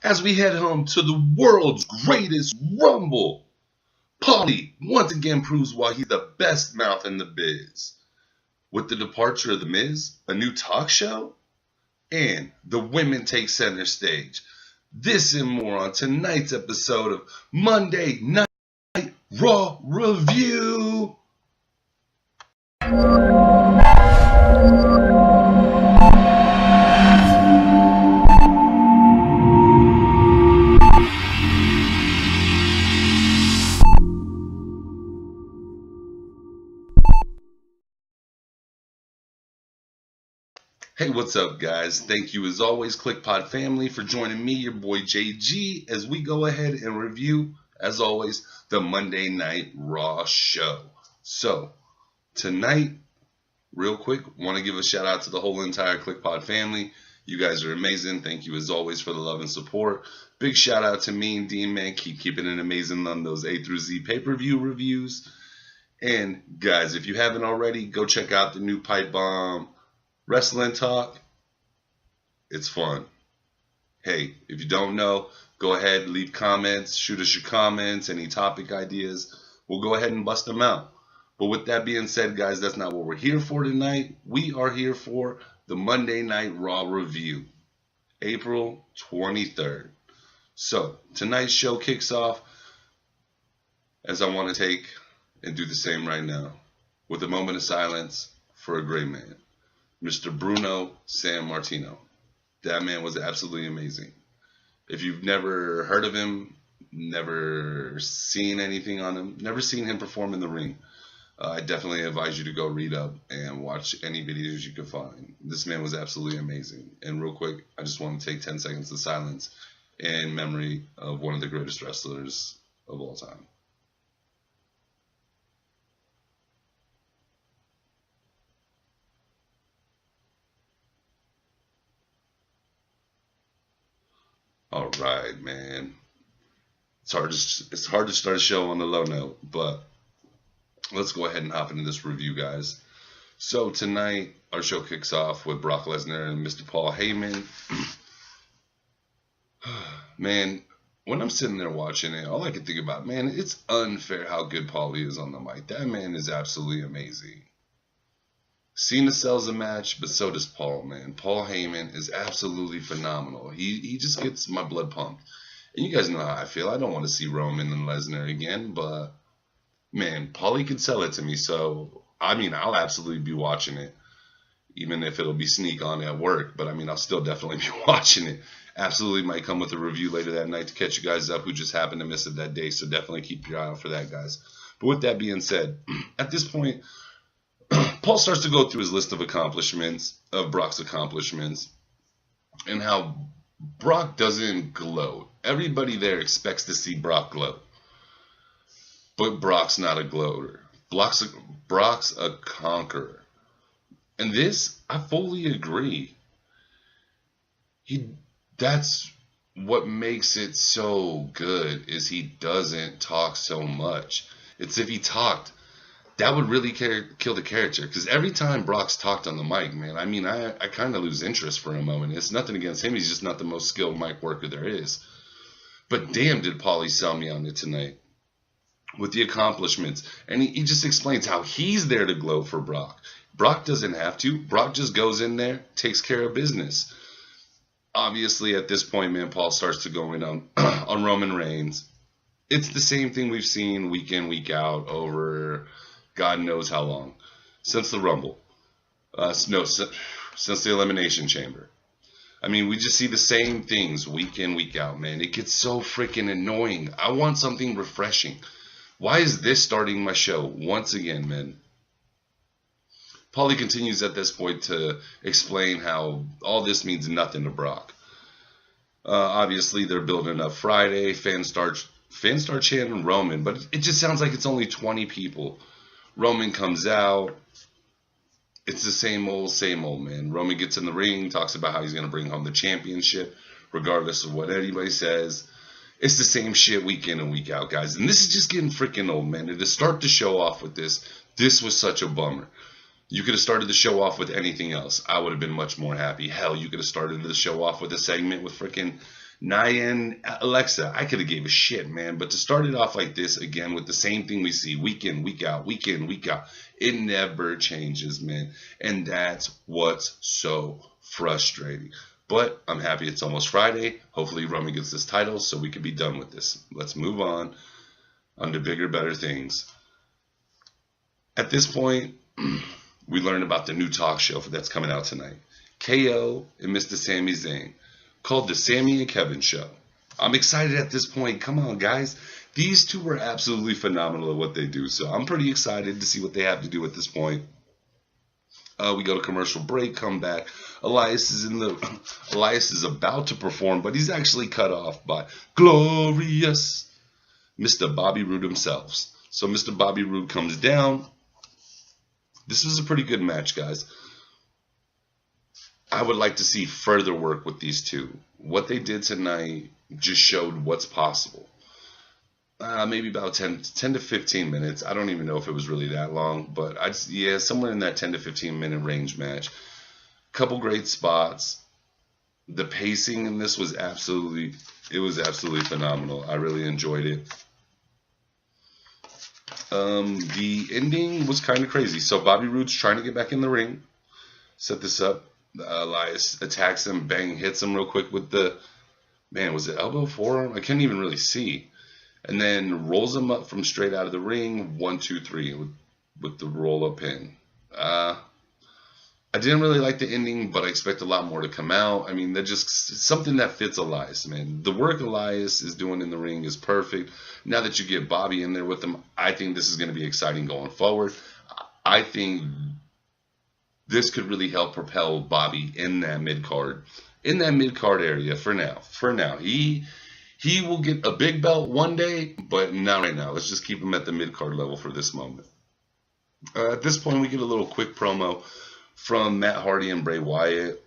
as we head home to the world's greatest Rumble. Paulie once again proves why he's the best mouth in the biz. With the departure of The Miz, a new talk show, and the women take center stage. This and more on tonight's episode of Monday Night Raw Review. Hey, what's up, guys? Thank you, as always, Kliqpod family, for joining me, your boy JG, as we go ahead and review, as always, the Monday Night Raw show. So, tonight, real quick, want to give a shout out to the whole entire Kliqpod family. You guys are amazing. Thank you, as always, for the love and support. Big shout out to me and Dean, man. Keep keeping it amazing on those A through Z pay-per-view reviews. And, guys, if you haven't already, go check out the new Pipe Bomb Wrestling Talk. It's fun. Hey, if you don't know, go ahead, leave comments, shoot us your comments, any topic ideas. We'll go ahead and bust them out. But with that being said, guys, that's not what we're here for tonight. We are here for the Monday Night Raw review, April 23rd. So, tonight's show kicks off, as I want to take and do the same right now, with a moment of silence for a great man, Mr. Bruno Sammartino. That man was absolutely amazing. If you've never heard of him, never seen anything on him, never seen him perform in the ring, I definitely advise you to go read up and watch any videos you can find. This man was absolutely amazing. And real quick, I just want to take 10 seconds of silence in memory of one of the greatest wrestlers of all time. All right, man. It's hard to start a show on the low note, but let's go ahead and hop into this review, guys. So tonight, our show kicks off with Brock Lesnar and Mr. Paul Heyman. Man, when I'm sitting there watching it, all I can think about, man, it's unfair how good Paulie is on the mic. That man is absolutely amazing. Cena sells a match, but so does Paul, man. Paul Heyman is absolutely phenomenal. He just gets my blood pumped. And you guys know how I feel. I don't want to see Roman and Lesnar again, but, man, Paulie could sell it to me. So, I mean, I'll absolutely be watching it, even if it'll be sneak on at work. But, I mean, I'll still definitely be watching it. Absolutely might come with a review later that night to catch you guys up who just happened to miss it that day. So, definitely keep your eye out for that, guys. But with that being said, at this point, Paul starts to go through his list of accomplishments, of Brock's accomplishments, and how Brock doesn't gloat. Everybody there expects to see Brock gloat. But Brock's not a gloater. Brock's a conqueror. And this, I fully agree. That's what makes it so good, is he doesn't talk so much. It's if he talked, that would really kill the character. Because every time Brock's talked on the mic, man, I mean, I kind of lose interest for a moment. It's nothing against him. He's just not the most skilled mic worker there is. But damn, did Paulie sell me on it tonight with the accomplishments. And he just explains how he's there to gloat for Brock. Brock doesn't have to. Brock just goes in there, takes care of business. Obviously, at this point, man, Paul starts to go in on Roman Reigns. It's the same thing we've seen week in, week out over God knows how long. Since the Rumble. Since the Elimination Chamber. I mean, we just see the same things week in, week out, man. It gets so freaking annoying. I want something refreshing. Why is this starting my show once again, man? Paulie continues at this point to explain how all this means nothing to Brock. Obviously, they're building up Friday. Fans start chanting Roman, but it just sounds like it's only 20 people. Roman comes out. It's the same old, man. Roman gets in the ring, talks about how he's going to bring home the championship, regardless of what anybody says. It's the same shit week in and week out, guys. And this is just getting freaking old, man. And to start the show off with this was such a bummer. You could have started the show off with anything else. I would have been much more happy. Hell, you could have started the show off with a segment with freaking Nia and Alexa. I could have gave a shit, man. But to start it off like this again with the same thing we see week in, week out, week in, week out, it never changes, man. And that's what's so frustrating. But I'm happy it's almost Friday. Hopefully Roman gets this title so we can be done with this. Let's move on to bigger, better things. At this point, we learn about the new talk show that's coming out tonight. KO and Mr. Sami Zayn, called the Sammy and Kevin Show. I'm excited at this point. Come on, guys. These two are absolutely phenomenal at what they do. So I'm pretty excited to see what they have to do at this point. We go to commercial break, come back. Elias is about to perform, but he's actually cut off by glorious Mr. Bobby Roode himself. So Mr. Bobby Roode comes down. This was a pretty good match, guys. I would like to see further work with these two. What they did tonight just showed what's possible. Maybe about 10 to 15 minutes. I don't even know if it was really that long, but somewhere in that 10 to 15 minute range match. Couple great spots. The pacing in this was absolutely phenomenal. I really enjoyed it. The ending was kind of crazy. So Bobby Roode's trying to get back in the ring. Set this up. Elias attacks him, bang, hits him real quick with the, was it elbow, forearm? I couldn't even really see. And then rolls him up from straight out of the ring. 1, 2, 3 with the roll up pin. I didn't really like the ending, but I expect a lot more to come out. I mean, they're just something that fits Elias, man. The work Elias is doing in the ring is perfect. Now that you get Bobby in there with him, I think this is going to be exciting going forward. I think this could really help propel Bobby in that mid-card area for now. He will get a big belt one day, but not right now. Let's just keep him at the mid-card level for this moment. At this point, we get a little quick promo from Matt Hardy and Bray Wyatt.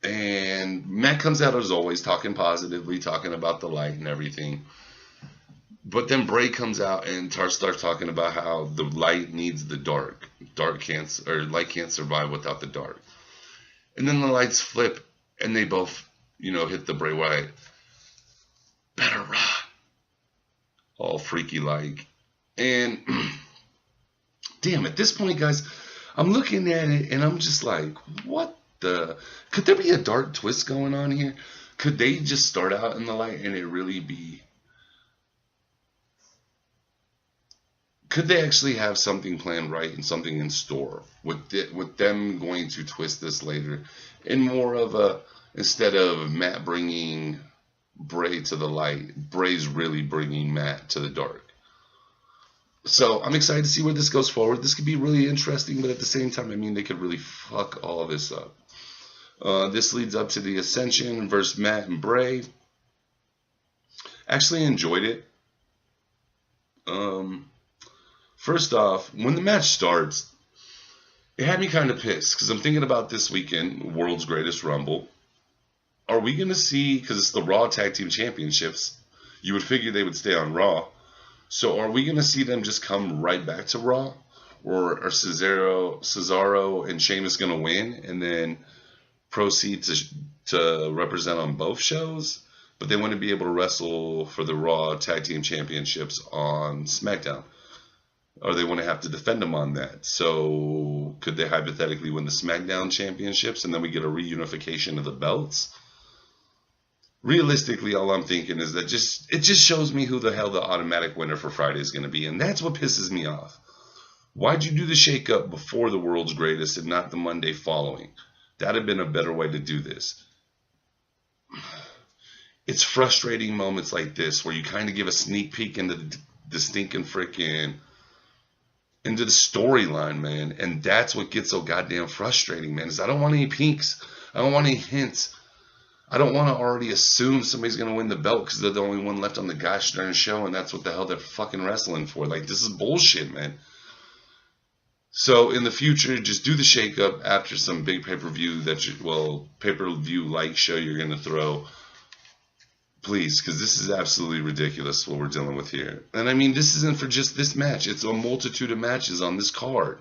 And Matt comes out as always, talking positively, talking about the light and everything. But then Bray comes out and starts talking about how the light needs the dark. Light can't survive without the dark. And then the lights flip and they both, hit the Bray Wyatt. Better rock. All freaky like. And damn, at this point, guys, I'm looking at it and I'm just like, what the? Could there be a dark twist going on here? Could they just start out in the light and it really be? Could they actually have something planned right and something in store with them going to twist this later in more of a, instead of Matt bringing Bray to the light, Bray's really bringing Matt to the dark. So I'm excited to see where this goes forward. This could be really interesting, but at the same time, I mean, they could really fuck all of this up. This leads up to the Ascension versus Matt and Bray. Actually enjoyed it. First off, when the match starts, it had me kind of pissed because I'm thinking about this weekend, World's Greatest Rumble. Are we going to see, because it's the Raw Tag Team Championships, you would figure they would stay on Raw. So are we going to see them just come right back to Raw? Or are Cesaro and Sheamus going to win and then proceed to represent on both shows? But they want to be able to wrestle for the Raw Tag Team Championships on SmackDown. Or they want to have to defend them on that. So could they hypothetically win the SmackDown Championships and then we get a reunification of the belts? Realistically, all I'm thinking is that it just shows me who the hell the automatic winner for Friday is going to be. And that's what pisses me off. Why'd you do the shakeup before the World's Greatest and not the Monday following? That'd have been a better way to do this. It's frustrating moments like this where you kind of give a sneak peek into the stinking freaking, into the storyline, man. And that's what gets so goddamn frustrating, man, is I don't want any peeks. I don't want any hints. I don't want to already assume somebody's going to win the belt because they're the only one left on the gosh darn show and that's what the hell they're fucking wrestling for. Like, this is bullshit, man. So, in the future, just do the shakeup after some big pay-per-view pay-per-view-like show you're going to throw. Please, because this is absolutely ridiculous what we're dealing with here. And I mean, this isn't for just this match. It's a multitude of matches on this card.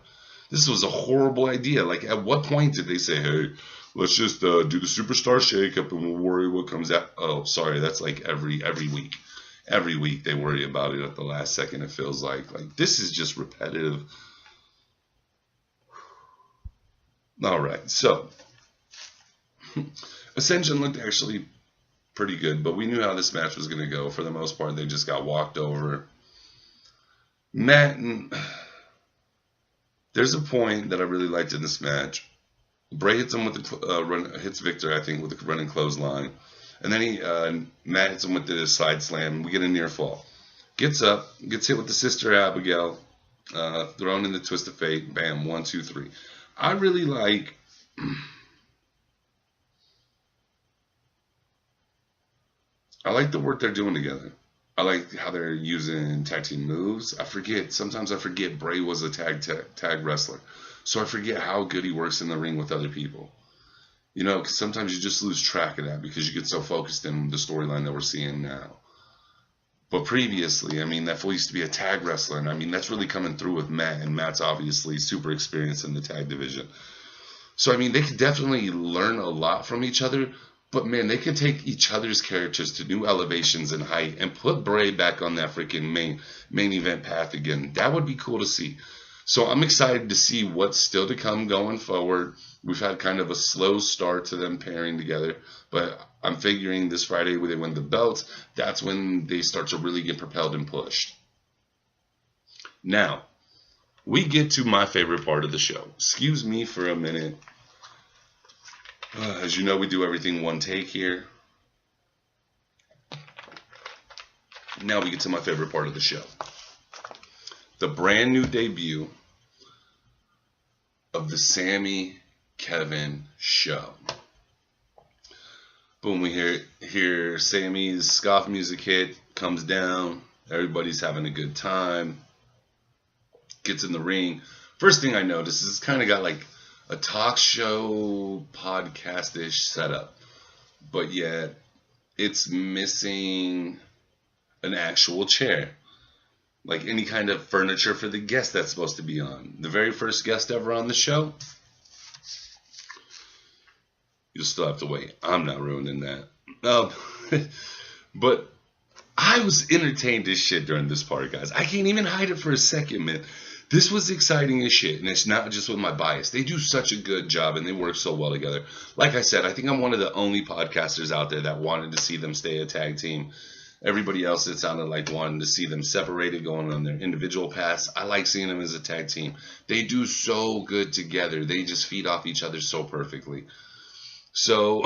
This was a horrible idea. Like, at what point did they say, hey, let's just do the superstar shakeup and we'll worry what comes out? Oh, sorry, that's like every week. Every week they worry about it at the last second, it feels like. Like, this is just repetitive. All right, so Ascension looked actually pretty good, but we knew how this match was going to go. For the most part, they just got walked over. Matt and... There's a point that I really liked in this match. Bray hits him with the hits Victor, I think, with the running clothesline. And then Matt hits him with the side slam. We get a near fall. Gets up, gets hit with the Sister Abigail, thrown in the Twist of Fate. Bam, 1, 2, 3. I really like... I like the work they're doing together. I like how they're using tag team moves. Sometimes I forget Bray was a tag wrestler. So I forget how good he works in the ring with other people. You know, because sometimes you just lose track of that because you get so focused in the storyline that we're seeing now. But previously, I mean, that fool used to be a tag wrestler. And I mean, that's really coming through with Matt. And Matt's obviously super experienced in the tag division. So, I mean, they could definitely learn a lot from each other. But, man, they can take each other's characters to new elevations in height and put Bray back on that freaking main event path again. That would be cool to see. So I'm excited to see what's still to come going forward. We've had kind of a slow start to them pairing together. But I'm figuring this Friday when they win the belts, that's when they start to really get propelled and pushed. Now, we get to my favorite part of the show. Excuse me for a minute. As you know, we do everything one take here. Now we get to my favorite part of the show. The brand new debut of the Sammy Kevin show. Boom, we hear Sammy's scoff music hit, comes down, everybody's having a good time, gets in the ring. First thing I notice is it's kind of got like a talk show, podcast-ish setup, but yet it's missing an actual chair, like any kind of furniture for the guest that's supposed to be on. The very first guest ever on the show, you'll still have to wait. I'm not ruining that. But I was entertained as shit during this part, guys. I can't even hide it for a second, man. This was exciting as shit, and it's not just with my bias. They do such a good job, and they work so well together. Like I said, I think I'm one of the only podcasters out there that wanted to see them stay a tag team. Everybody else, it sounded like wanting to see them separated, going on their individual paths. I like seeing them as a tag team. They do so good together. They just feed off each other so perfectly. So,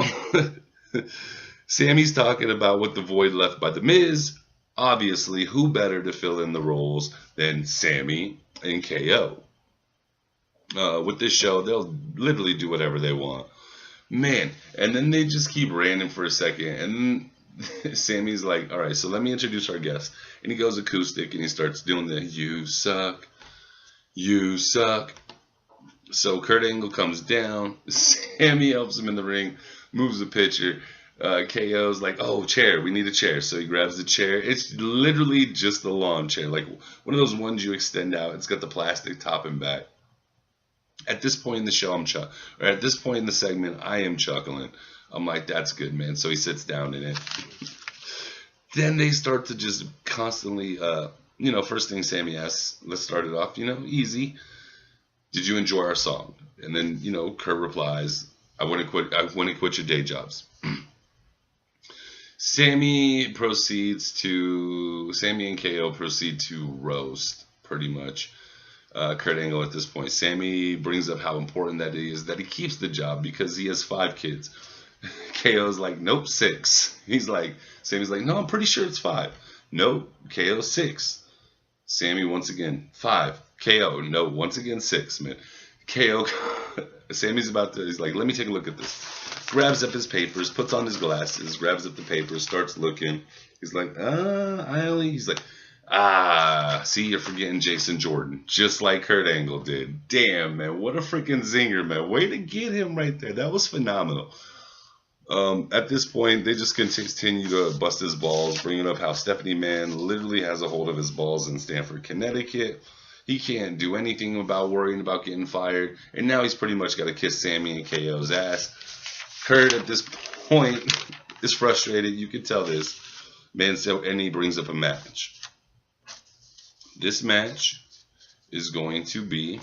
Sammy's talking about what the void left by The Miz. Obviously, who better to fill in the roles than Sammy and KO? With this show, they'll literally do whatever they want. Man, and then they just keep ranting for a second, and then Sammy's like, all right, so let me introduce our guest. And he goes acoustic, and he starts doing the, you suck, you suck. So Kurt Angle comes down, Sammy helps him in the ring, moves the picture. KO's like, oh, chair, we need a chair. So he grabs the chair. It's literally just a lawn chair, like one of those ones you extend out. It's got the plastic top and back. At this point in the show, at this point in the segment, I am chuckling. I'm like, that's good, man. So he sits down in it. Then they start to just constantly, first thing Sammy asks, let's start it off, easy. Did you enjoy our song? And then, Kurt replies, I want to quit your day jobs. Sammy and KO proceed to roast, pretty much, Kurt Angle at this point. Sammy brings up how important that is that he keeps the job because he has 5 kids. KO's like, nope, 6. Sammy's like, no, I'm pretty sure it's 5. Nope, KO 6. Sammy once again, 5. KO, no, once again 6, man. KO, Sammy's he's like, let me take a look at this. Grabs up his papers, puts on his glasses, grabs up the papers, starts looking. He's like, he's like, see, you're forgetting Jason Jordan, just like Kurt Angle did. Damn, man, what a freaking zinger, man. Way to get him right there. That was phenomenal. At this point, they just continue to bust his balls, bringing up how Stephanie Mann literally has a hold of his balls in Stamford, Connecticut. He can't do anything about worrying about getting fired. And now he's pretty much got to kiss Sammy and KO's ass. Kurt at this point is frustrated. You can tell this. Man, so, and he brings up a match. This match is going to be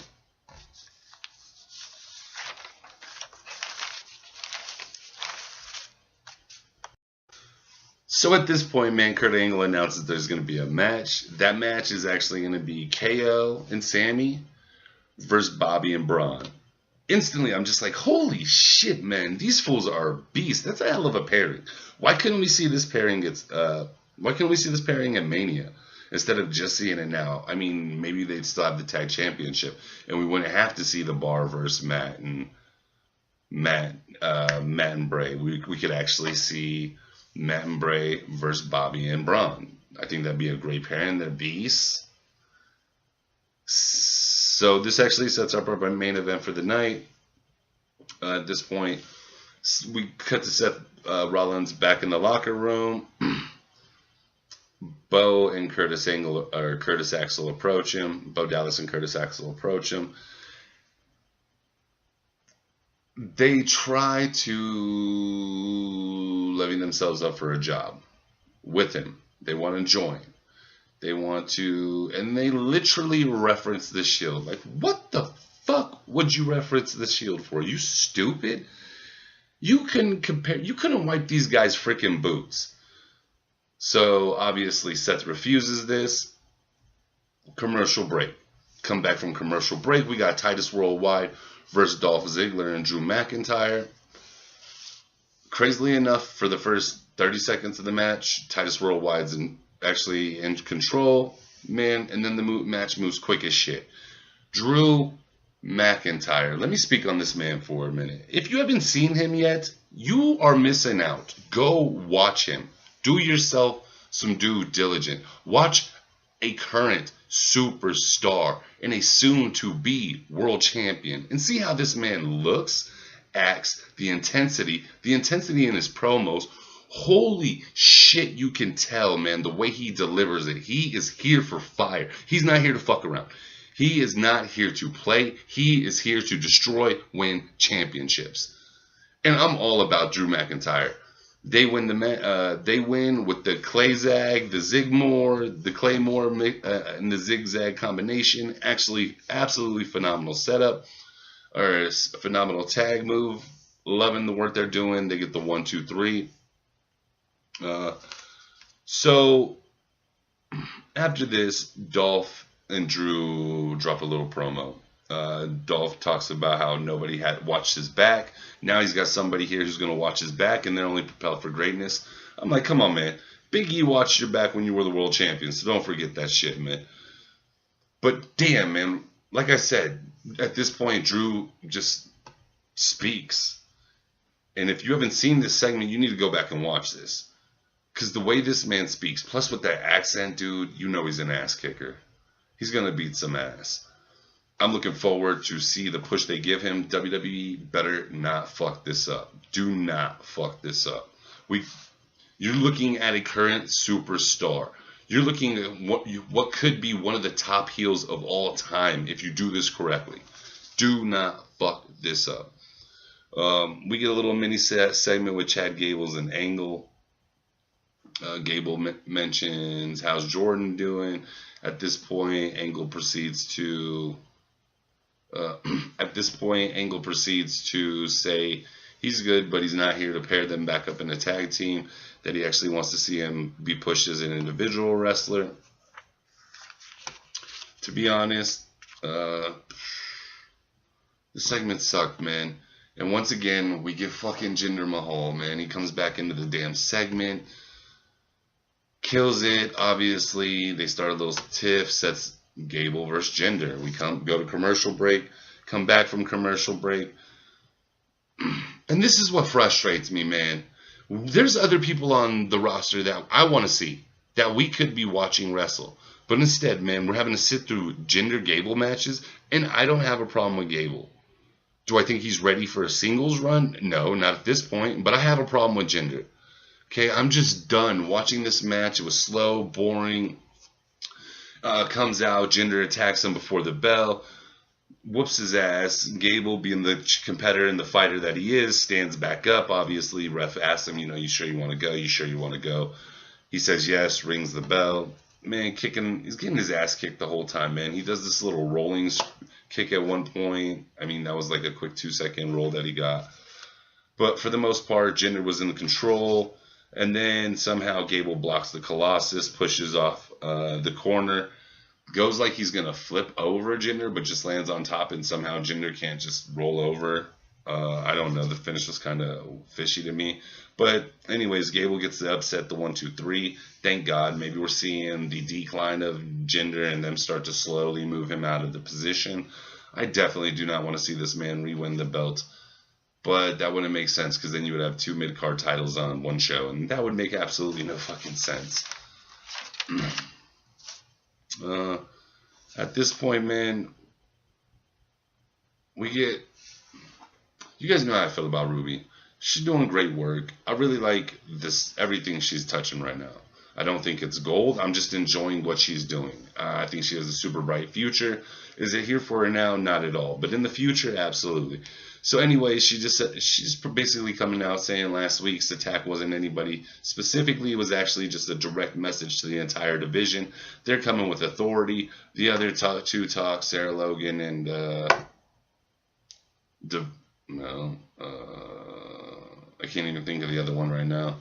so at this point, man, Kurt Angle announces there's going to be a match. That match is actually going to be KO and Sammy versus Bobby and Braun. Instantly, I'm just like, holy shit, man, these fools are beasts. That's a hell of a pairing. Why couldn't we see this pairing at Mania instead of just seeing it now? I mean, maybe they'd still have the tag championship, and we wouldn't have to see the Bar versus Matt and Bray. We could actually see Matt and Bray versus Bobby and Braun. I think that'd be a great pairing. They're beasts. So this actually sets up our main event for the night. At this point, we cut to Seth Rollins back in the locker room. Bo and Curtis Axel approach him. Bo Dallas and Curtis Axel approach him. They try to levy themselves up for a job with him. They want to join. They want to, and they literally reference the Shield. Like, what the fuck would you reference the Shield for? You stupid. You couldn't wipe these guys' freaking boots. So obviously Seth refuses this. Commercial break. Come back from commercial break. We got Titus Worldwide versus Dolph Ziggler and Drew McIntyre. Crazily enough, for the first 30 seconds of the match, Titus Worldwide's actually in control, man, and then the match moves quick as shit. Drew McIntyre. Let me speak on this man for a minute. If you haven't seen him yet, you are missing out. Go watch him. Do yourself some due diligence. Watch a current superstar and a soon-to-be world champion and see how this man looks, acts, the intensity in his promos. Holy shit, you can tell, man, the way he delivers it. He is here for fire. He's not here to fuck around. He is not here to play. He is here to destroy, win championships. And I'm all about Drew McIntyre. They win they win with the Clayzag, the Zigmore, the Claymore, and the Zigzag combination. Actually, absolutely phenomenal setup, or a phenomenal tag move. Loving the work they're doing. They get the 1, 2, 3. So after this, Dolph and Drew drop a little promo. Dolph talks about how nobody had watched his back. Now he's got somebody here who's going to watch his back, and they're only propelled for greatness. I'm like, come on, man. Big E watched your back when you were the world champion, so don't forget that shit, man. But damn, man, like I said, at this point, Drew just speaks. And if you haven't seen this segment, you need to go back and watch this. Because the way this man speaks, plus with that accent, dude, you know he's an ass kicker. He's going to beat some ass. I'm looking forward to see the push they give him. WWE better not fuck this up. Do not fuck this up. You're looking at a current superstar. You're looking at what could be one of the top heels of all time if you do this correctly. Do not fuck this up. We get a little mini segment with Chad Gables and Angle. Gable mentions, how's Jordan doing? At this point, Angle proceeds to say he's good, but he's not here to pair them back up in a tag team, that he actually wants to see him be pushed as an individual wrestler. To be honest, the segment sucked, man. And once again, we get fucking Jinder Mahal, man. He comes back into the damn segment. Kills it, obviously. They start a little tiff. Sets Gable versus Jinder. We go to commercial break. Come back from commercial break. And this is what frustrates me, man. There's other people on the roster that I want to see, that we could be watching wrestle. But instead, man, we're having to sit through Jinder Gable matches, and I don't have a problem with Gable. Do I think he's ready for a singles run? No, not at this point. But I have a problem with Jinder. Okay, I'm just done watching this match. It was slow, boring. Comes out, Jinder attacks him before the bell, whoops his ass. Gable, being the competitor and the fighter that he is, stands back up. Obviously, ref asks him, you sure you want to go? You sure you want to go? He says yes, rings the bell. Man, he's getting his ass kicked the whole time, man. He does this little rolling kick at one point. I mean, that was like a quick 2-second roll that he got. But for the most part, Jinder was in control. And then somehow Gable blocks the Colossus, pushes off the corner, goes like he's going to flip over Jinder, but just lands on top, and somehow Jinder can't just roll over. I don't know. The finish was kind of fishy to me. But anyways, Gable gets the upset, the 1-2-3. Thank God. Maybe we're seeing the decline of Jinder and them start to slowly move him out of the position. I definitely do not want to see this man re-win the belt. But that wouldn't make sense, because then you would have 2 mid-card titles on one show, and that would make absolutely no fucking sense. At this point, man, you guys know how I feel about Ruby. She's doing great work. I really like everything she's touching right now. I don't think it's gold. I'm just enjoying what she's doing. I think she has a super bright future. Is it here for her now? Not at all. But in the future, absolutely. So anyway, she's basically coming out saying last week's attack wasn't anybody specifically. It was actually just a direct message to the entire division. They're coming with authority. The other two talk, Sarah Logan and I can't even think of the other one right now.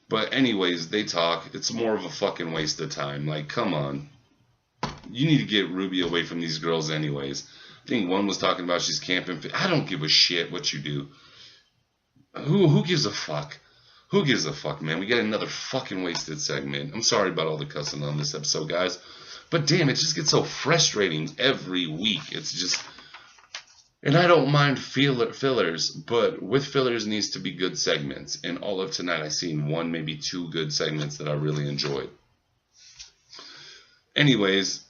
But anyways, they talk. It's more of a fucking waste of time. Like, come on. You need to get Ruby away from these girls anyways. I think one was talking about she's camping. I don't give a shit what you do. Who gives a fuck? Who gives a fuck, man? We got another fucking wasted segment. I'm sorry about all the cussing on this episode, guys. But damn, it just gets so frustrating every week. It's just... And I don't mind fillers, but with fillers needs to be good segments. And all of tonight, I've seen 1, maybe 2 good segments that I really enjoyed. Anyways,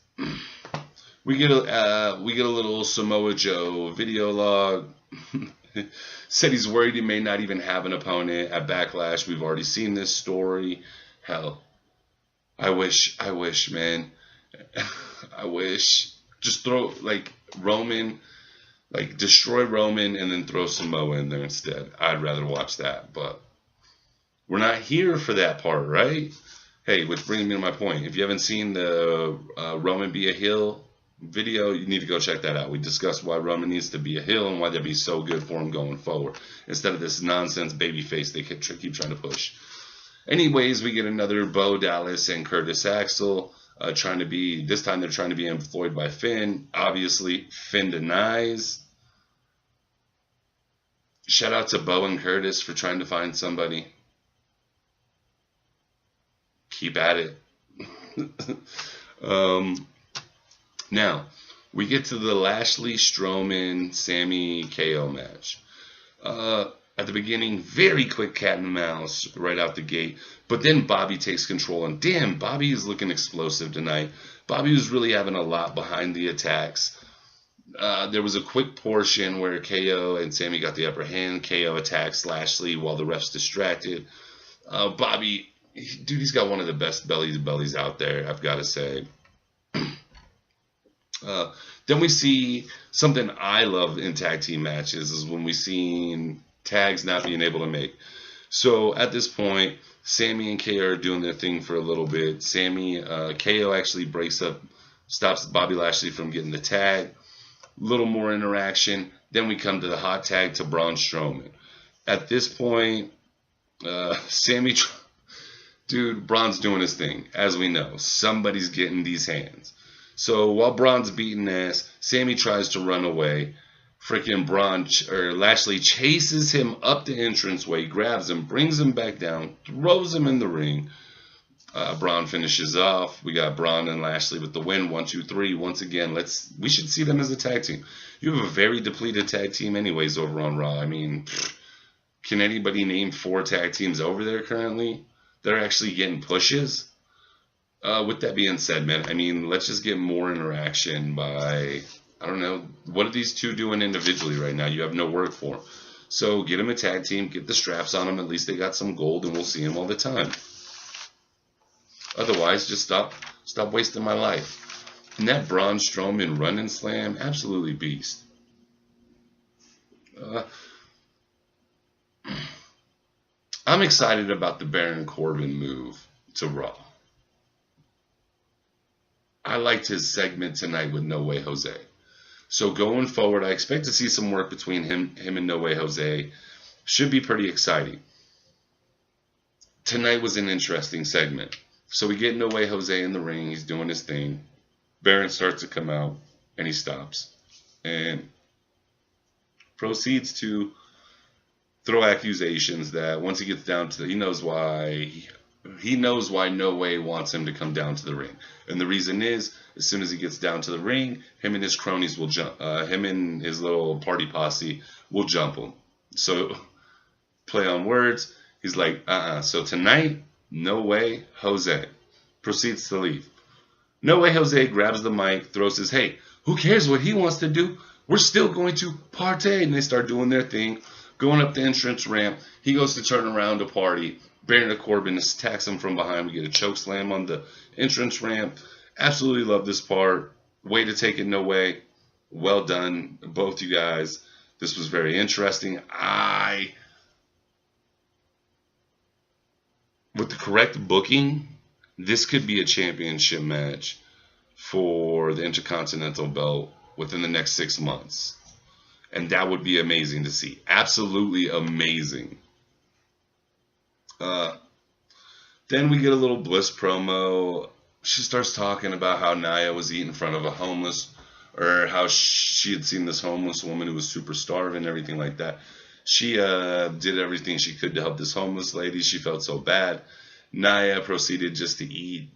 we get a little Samoa Joe video log. Said he's worried he may not even have an opponent at Backlash. We've already seen this story. Hell, I wish, man. I wish. Just throw, Roman... destroy Roman and then throw Samoa in there instead. I'd rather watch that, but we're not here for that part, right? Hey, which brings me to my point. If you haven't seen the Roman be a heel video, you need to go check that out. We discussed why Roman needs to be a heel and why that'd be so good for him going forward, instead of this nonsense babyface they keep trying to push. Anyways, we get another Bo Dallas and Curtis Axel. This time they're trying to be employed by Finn. Obviously, Finn denies. Shout out to Bo and Curtis for trying to find somebody. Keep at it. Now, we get to the Lashley, Strowman, Sammy, KO match. At the beginning, very quick cat and mouse right out the gate. But then Bobby takes control, and damn, Bobby is looking explosive tonight. Bobby was really having a lot behind the attacks. There was a quick portion where KO and Sammy got the upper hand. KO attacks Lashley while the ref's distracted. Bobby, dude, he's got one of the best belly-to-bellies out there, I've got to say. Then we see something I love in tag team matches is when we see tags not being able to make. So at this point, Sammy and KO are doing their thing for a little bit. KO actually stops Bobby Lashley from getting the tag. A little more interaction. Then we come to the hot tag to Braun Strowman. At this point, Braun's doing his thing. As we know, somebody's getting these hands. So while Braun's beating ass, Sammy tries to run away. Freaking Lashley chases him up the entranceway, grabs him, brings him back down, throws him in the ring. Braun finishes off. We got Braun and Lashley with the win. 1, 2, 3. Once again, we should see them as a tag team. You have a very depleted tag team anyways over on Raw. I mean, can anybody name 4 tag teams over there currently? They're actually getting pushes. With that being said, man, I mean, let's just get more interaction by... I don't know. What are these two doing individually right now? You have no work for them. So get them a tag team. Get the straps on them. At least they got some gold, and we'll see them all the time. Otherwise, just stop Stop wasting my life. And that Braun Strowman running slam, absolutely beast. Uh, I'm excited about the Baron Corbin move to Raw. I liked his segment tonight with No Way Jose. So going forward, I expect to see some work between him and No Way Jose. Should be pretty exciting. Tonight was an interesting segment. So we get No Way Jose in the ring. He's doing his thing. Baron starts to come out, and he stops. And proceeds to throw accusations that once he gets down to he knows why No Way wants him to come down to the ring. And the reason is, as soon as he gets down to the ring, him and his cronies will jump, him and his little party posse will jump him. So, play on words, he's like, So tonight, No Way Jose proceeds to leave. No Way Jose grabs the mic, throws his, hey, who cares what he wants to do? We're still going to partay. And they start doing their thing, going up the entrance ramp. He goes to turn around to party. Baron Corbin attacks him from behind. We get a choke slam on the entrance ramp. Absolutely love this part. Way to take it, No Way. Well done, both you guys. This was very interesting. With the correct booking, this could be a championship match for the Intercontinental belt within the next 6 months. And that would be amazing to see. Absolutely amazing. Then we get a little Bliss promo. She starts talking about how Nia was eating in front of a homeless, or how she had seen this homeless woman who was super starving and everything like that. She did everything she could to help this homeless lady. She felt so bad. Nia proceeded just to eat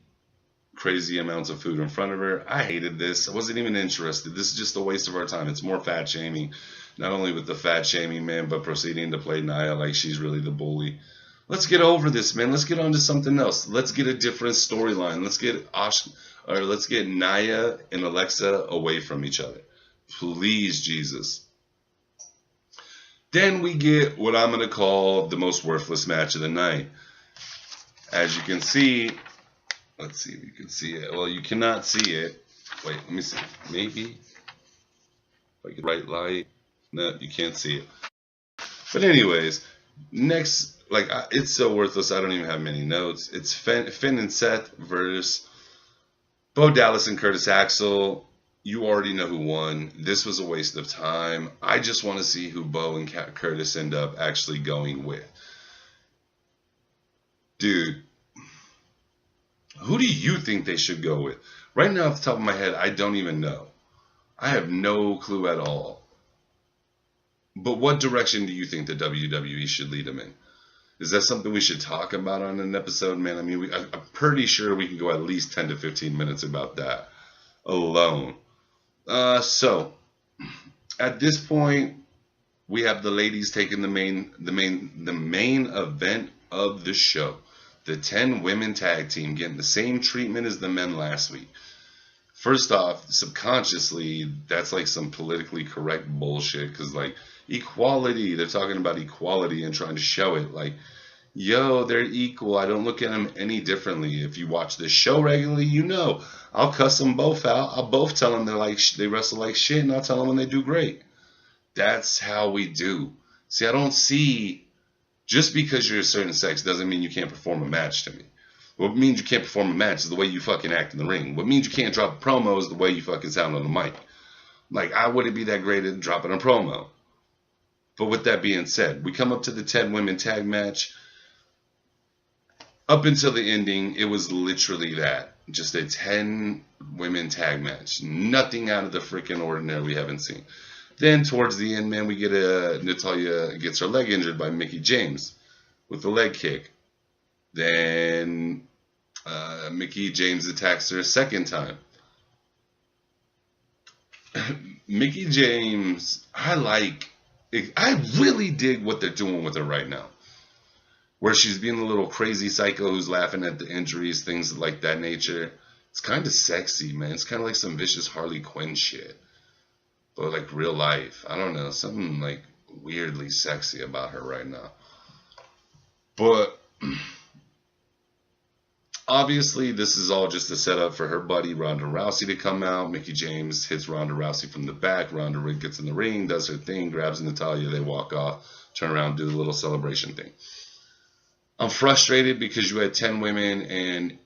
crazy amounts of food in front of her. I hated this. I wasn't even interested. This is just a waste of our time. It's more fat shaming. Not only with the fat shaming, man, but proceeding to play Nia like she's really the bully. Let's get over this, man. Let's get on to something else. Let's get a different storyline. Let's get Nia and Alexa away from each other. Please, Jesus. Then we get what I'm going to call the most worthless match of the night. As you can see, let's see if you can see it. Well, you cannot see it. Wait, let me see. Maybe. If I get the right light. No, you can't see it. But anyways, next, it's so worthless. I don't even have many notes. It's Finn and Seth versus Bo Dallas and Curtis Axel. You already know who won. This was a waste of time. I just want to see who Bo and Curtis end up actually going with. Dude, who do you think they should go with? Right now, off the top of my head, I don't even know. I have no clue at all. But what direction do you think the WWE should lead them in? Is that something we should talk about on an episode, man? I mean, I'm pretty sure we can go at least 10 to 15 minutes about that alone. So at this point, we have the ladies taking the main event of the show. The 10 women tag team getting the same treatment as the men last week. First off, subconsciously, that's like some politically correct bullshit, because equality, they're talking about equality and trying to show it like, yo, they're equal. I don't look at them any differently. If you watch this show regularly, you know I'll cuss them both out. I'll both tell them they wrestle like shit, and I'll tell them when they do great. That's how we do. See, I don't see, just because you're a certain sex doesn't mean you can't perform a match to me. What means you can't perform a match is the way you fucking act in the ring. What means you can't drop a promo is the way you fucking sound on the mic. I wouldn't be that great at dropping a promo. But with that being said, we come up to the 10 women tag match. Up until the ending, it was literally that. Just a 10 women tag match. Nothing out of the freaking ordinary we haven't seen. Then towards the end, man, we get Natalya gets her leg injured by Mickie James with a leg kick. Then Mickie James attacks her a second time. Mickie James, I really dig what they're doing with her right now. Where she's being a little crazy psycho who's laughing at the injuries, things like that nature. It's kind of sexy, man. It's kind of like some vicious Harley Quinn shit. But real life. I don't know. Something weirdly sexy about her right now. But Obviously, this is all just a setup for her buddy Ronda Rousey to come out. Mickie James hits Ronda Rousey from the back. Ronda gets in the ring, does her thing, grabs Natalya. They walk off, turn around, do the little celebration thing. I'm frustrated because you had 10 women and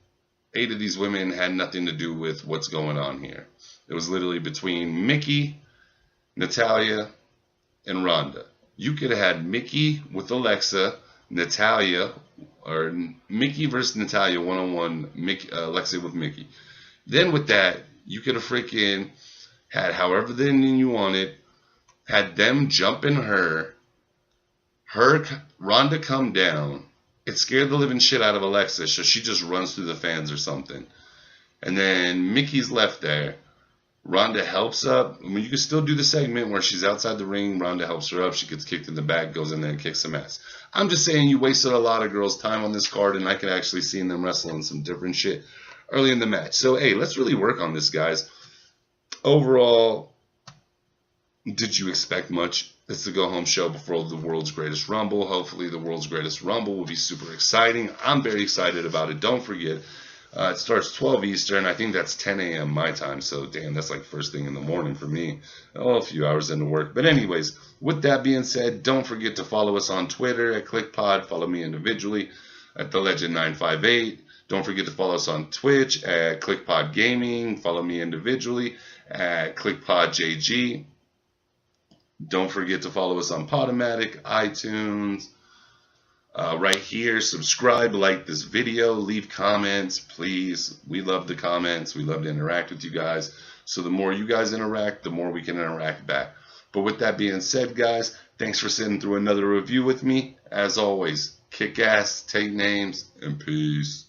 8 of these women had nothing to do with what's going on here. It was literally between Mickie, Natalya, and Ronda. You could have had Mickie with Alexa, Natalya, or Mickie versus Natalya one-on-one, Alexa with Mickie. Then with that, you could have freaking had however the ending you wanted, had them jumping her Ronda come down. It scared the living shit out of Alexa, so she just runs through the fans or something. And then Mickey's left there. Ronda helps up. I mean, you can still do the segment where she's outside the ring. Ronda helps her up. She gets kicked in the back, goes in there and kicks some ass. I'm just saying you wasted a lot of girls' time on this card, and I could actually see them wrestling some different shit early in the match. So, hey, let's really work on this, guys. Overall, did you expect much? It's the go-home show before the World's Greatest Rumble. Hopefully, the World's Greatest Rumble will be super exciting. I'm very excited about it. Don't forget, it starts 12 Eastern. I think that's 10 a.m. my time. So, damn, that's like first thing in the morning for me. Oh, a few hours into work. But anyways, with that being said, don't forget to follow us on Twitter at Kliqpod. Follow me individually at TheLegend958. Don't forget to follow us on Twitch at Kliqpod Gaming. Follow me individually at KliqpodJG. Don't forget to follow us on Podomatic, iTunes. Right here, subscribe, like this video, leave comments, please. We love the comments. We love to interact with you guys. So the more you guys interact, the more we can interact back. But with that being said, guys, thanks for sitting through another review with me. As always, kick ass, take names, and peace.